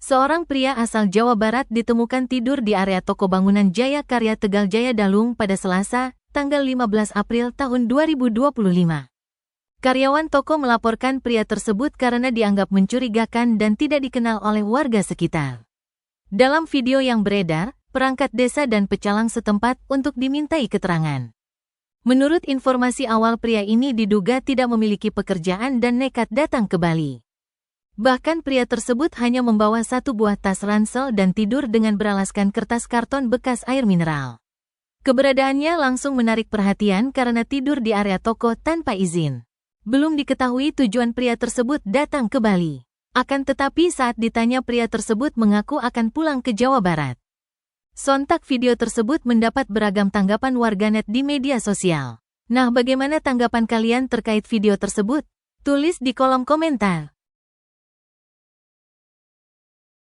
Seorang pria asal Jawa Barat ditemukan tidur di area toko bangunan Jaya Karya Tegal Jaya Dalung pada Selasa, tanggal 15 April tahun 2025. Karyawan toko melaporkan pria tersebut karena dianggap mencurigakan dan tidak dikenal oleh warga sekitar. Dalam video yang beredar, perangkat desa dan pecalang setempat untuk dimintai keterangan. Menurut informasi awal, pria ini diduga tidak memiliki pekerjaan dan nekat datang ke Bali. Bahkan pria tersebut hanya membawa satu buah tas ransel dan tidur dengan beralaskan kertas karton bekas air mineral. Keberadaannya langsung menarik perhatian karena tidur di area toko tanpa izin. Belum diketahui tujuan pria tersebut datang ke Bali. Akan tetapi saat ditanya, pria tersebut mengaku akan pulang ke Jawa Barat. Sontak video tersebut mendapat beragam tanggapan warganet di media sosial. Nah, bagaimana tanggapan kalian terkait video tersebut? Tulis di kolom komentar.